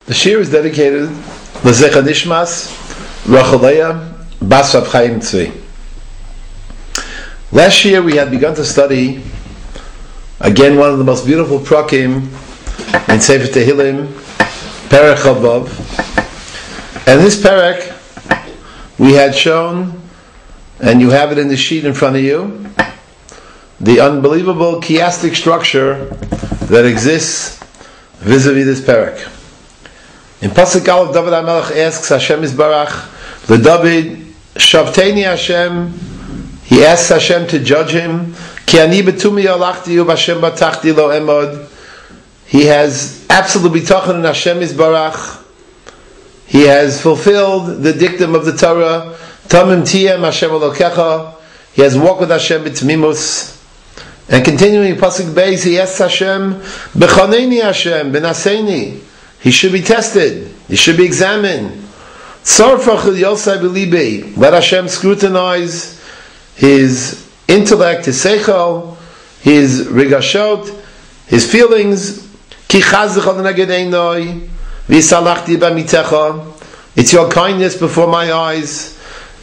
The shiur is dedicated L'zecha Nishmas Rachaleya Bas Rav Chaim Tzvi. Last year we had begun to study again one of the most beautiful prakim in Sefer Tehillim, Perek Chavav. And this Perek we had shown, and you have it in the sheet in front of you, the unbelievable chiastic structure that exists vis-a-vis this Perek. In Pasuk Aleph, David HaMelech asks Hashem Yisbarach, LeDavid, Shavteni Hashem, he asks Hashem to judge him, Ki ani betumi alachti u'b'Hashem batachti lo emod. He has absolutely bitachon in Hashem Yisbarach. He has fulfilled the dictum of the Torah, Tamim tiyem Hashem Elokecha. He has walked with Hashem b'tmimus. And continuing in Pasuk Beis, he asks Hashem, B'chaneini Hashem, B'naseini. He should be tested. He should be examined. Let Hashem scrutinize his intellect, his seichel, his rigashot, his feelings. It's your kindness before my eyes.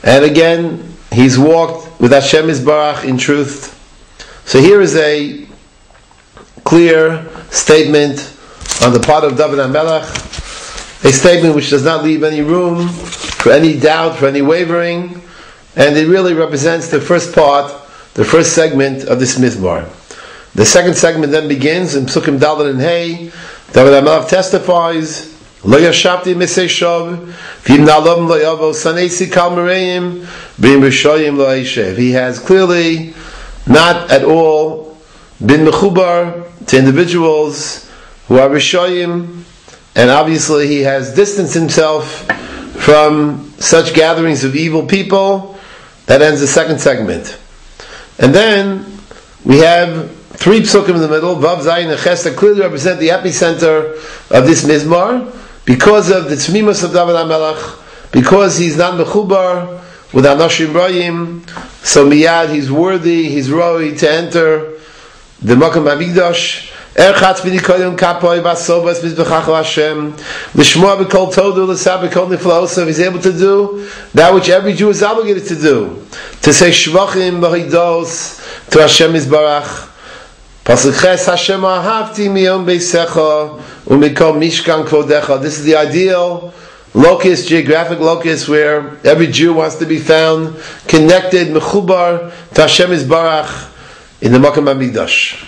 And again, he's walked with Hashem Yisbarach in truth. So here is a clear statement on the part of David HaMelech, a statement which does not leave any room for any doubt, for any wavering, and it really represents the first part, the first segment of this Mizmor. The second segment then begins in Psukim Dalet and Hey. David HaMelech testifies, Lo yashavti misei shov, v'im na'alom lo yavo, sanesi kal mereim, v'im rishoyim lo yishev. He has clearly not at all been mechubar to individuals who are rishoyim, and obviously he has distanced himself from such gatherings of evil people. That ends the second segment. And then we have three psukim in the middle, Vav Zayin and Ches, that clearly represent the epicenter of this Mizmor, because of the tzmimus of David HaMelech, because he's not mechubar with Anoshim Royim, so miyad he's worthy, he's roi to enter the Makom HaMikdash. Erchatz v'nikoyim kapoy v'asovas mizbechacho Hashem l'shmoa b'kol todu l'sab b'kol niflaosav. He's able to do that which every Jew is obligated to do, to say shvachim b'hidos to Hashem Yisbarach. Pasuk Ches, Hashem ahavti miyom beisecha u'mikol mishkan kvodecha. This is the ideal locus, geographic locus, where every Jew wants to be found connected, mechubar to Hashem Yisbarach in the Makom HaMikdash.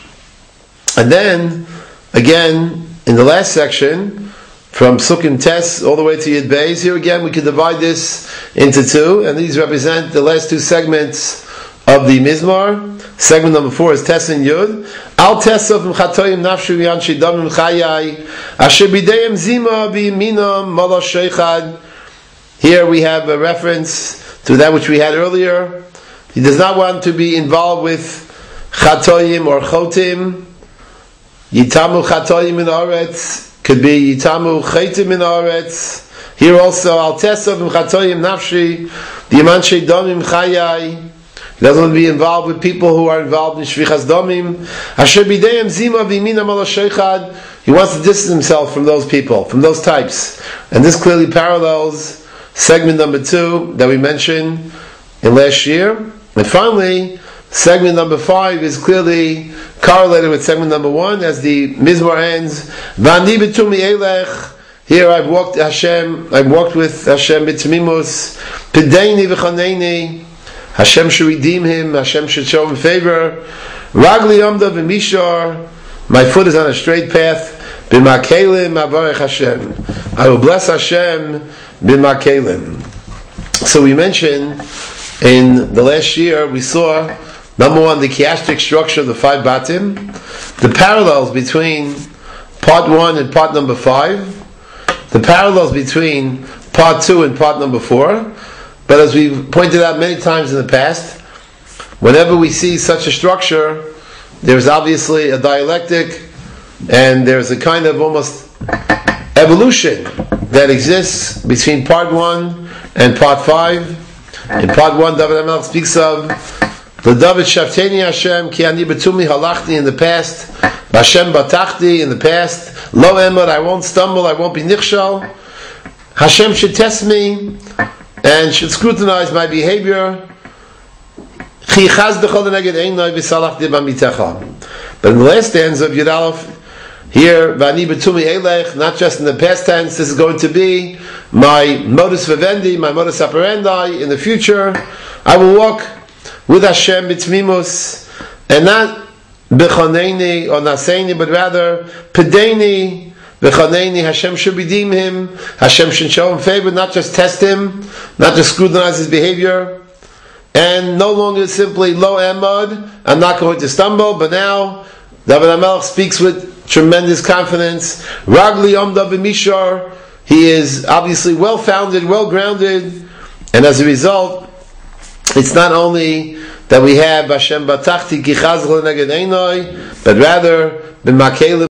And then, again, in the last section, from Psukim Tes all the way to Yud Beis, here again we can divide this into two, and these represent the last two segments of the Mizmor. Segment number 4 is Tes and Yud. Al Tesov Mchatoyim Nafshu Yanshi Damim Chayai Asher Bideyim Zima B'Yiminam Mala Sheichad. Here we have a reference to that which we had earlier. He does not want to be involved with Chatoyim or Chotim. Yitamu Chatoyim in Aretz could be Yitamu Chaitim in Aretz. Here also Al Tesov Mchatoyim Nafshi Diman Sheidomim Chayai. He doesn't want to be involved with people who are involved in Shvichas Domim. Asher Bideyim Zima V'Yiminam Ala Sheichad. He wants to distance himself from those people, from those types. And this clearly parallels segment number 2 that we mentioned in last year. And finally, segment number 5 is clearly correlated with segment number 1 as the Mizmor ends. V'ani b'tumi elech. Here I've walked with Hashem b'tmimus. P'deini v'chaneini. Hashem should redeem him. Hashem should show him favor. Ragli yomda v'mishar. My foot is on a straight path. B'makelim avarech Hashem. I will bless Hashem b'makelim. So we mentioned in the last year, we saw number 1, the chiastic structure of the 5 batim, the parallels between part 1 and part number 5, the parallels between part 2 and part number 4. But as we've pointed out many times in the past, whenever we see such a structure, there's obviously a dialectic, and there's a kind of almost evolution that exists between part 1 and part 5. In part 1, David HaMelech speaks of the David Shavteni Hashem Ki ani betumi halachti in the past, Bashem batachti, in the past, lo emad, I won't stumble, I won't be nichshal. Hashem should test me and should scrutinize my behavior. But in the last stanza of Yud Aleph, here, Vani betumi elech, not just in the past tense, this is going to be my modus vivendi, my modus operandi in the future. I will walk with Hashem b'tmimus, and not b'choneini or naseini, but rather pedeini, b'choneini. Hashem should redeem him, Hashem should show him favor, not just test him, not just scrutinize his behavior, and no longer simply lo emad, I'm not going to stumble, but now David HaMelech speaks with tremendous confidence. Ragli Omda B'Mishar, he is obviously well-founded, well-grounded, and as a result, it's not only that we have Hashem Batachti Ki Chazal Neged Einoi, but rather B'Makelim